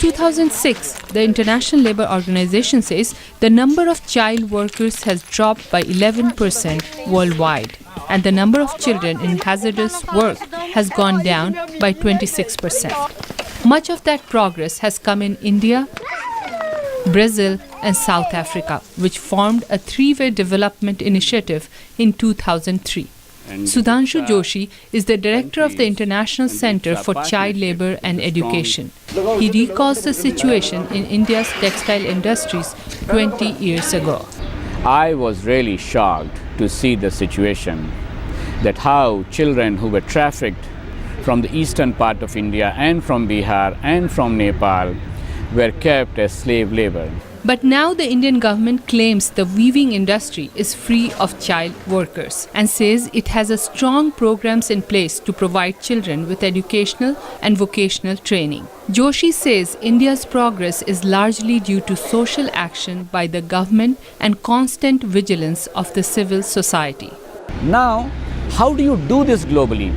Since 2006, the International Labour Organization says the number of child workers has dropped by 11% worldwide, and the number of children in hazardous work has gone down by 26%. Much of that progress has come in India, Brazil, and South Africa, which formed a three-way development initiative in 2003. Sudhanshu Joshi is the director of the International Center for Child Labour and Education. He recalls the situation in India's textile industries 20 years ago. I was really shocked to see the situation, that how children who were trafficked from the eastern part of India and from Bihar and from Nepal were kept as slave labor. But now the Indian government claims the weaving industry is free of child workers and says it has a strong programs in place to provide children with educational and vocational training. Joshi says India's progress is largely due to social action by the government and constant vigilance of the civil society. Now, how do you do this globally?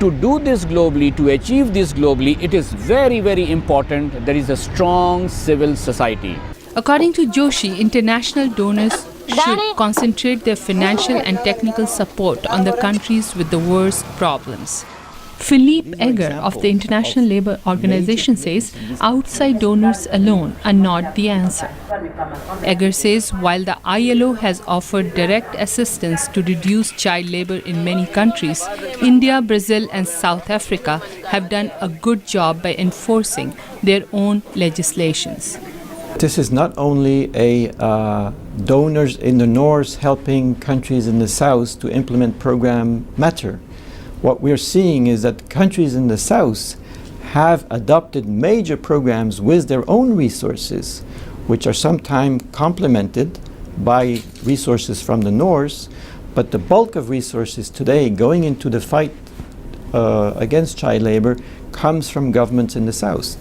To do this globally, to achieve this globally, it is very, very important there is a strong civil society. According to Joshi, international donors should concentrate their financial and technical support on the countries with the worst problems. Philippe Egger of the International Labour Organization says outside donors alone are not the answer. Egger says while the ILO has offered direct assistance to reduce child labour in many countries, India, Brazil and South Africa have done a good job by enforcing their own legislations. This is not only a donors in the north helping countries in the south to implement program matter. What we're seeing is that countries in the south have adopted major programs with their own resources, which are sometimes complemented by resources from the north, but the bulk of resources today going into the fight against child labor comes from governments in the south.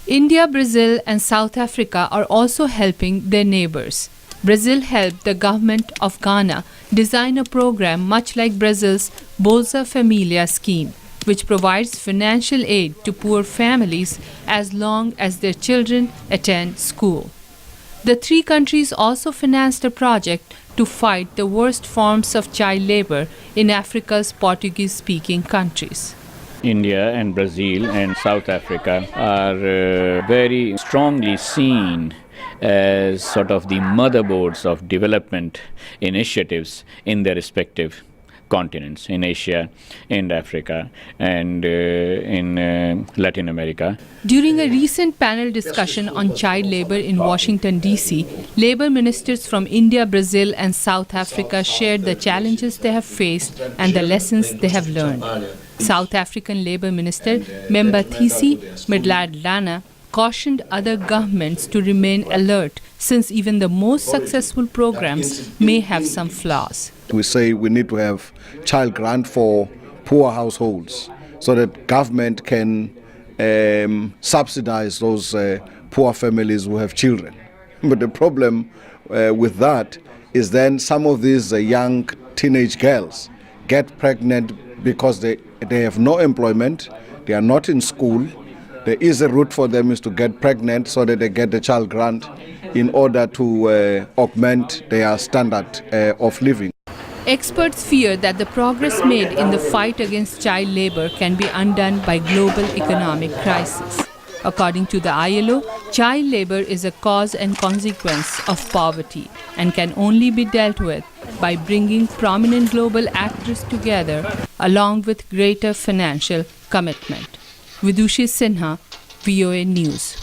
India, Brazil and South Africa are also helping their neighbors. Brazil helped the government of Ghana design a program much like Brazil's Bolsa Familia scheme, which provides financial aid to poor families as long as their children attend school. The three countries also financed a project to fight the worst forms of child labor in Africa's Portuguese-speaking countries. India and Brazil and South Africa are very strongly seen as sort of the motherboards of development initiatives in their respective continents, in Asia, in Africa, and in Latin America. During a recent panel discussion on child labor in Washington, D.C., labor ministers from India, Brazil, and South Africa shared the challenges they have faced and the lessons they have learned. South African Labour Minister Membathisi Madladlana cautioned other governments to remain alert since even the most successful programs may have some flaws. We say we need to have child grant for poor households so that government can subsidize those poor families who have children. But the problem with that is then some of these young teenage girls get pregnant because they have no employment, they are not in school. The easy route for them is to get pregnant so that they get the child grant in order to augment their standard of living. Experts fear that the progress made in the fight against child labor can be undone by global economic crisis. According to the ILO, child labor is a cause and consequence of poverty and can only be dealt with by bringing prominent global actors together along with greater financial commitment. Vidushi, Sinha, VOA News.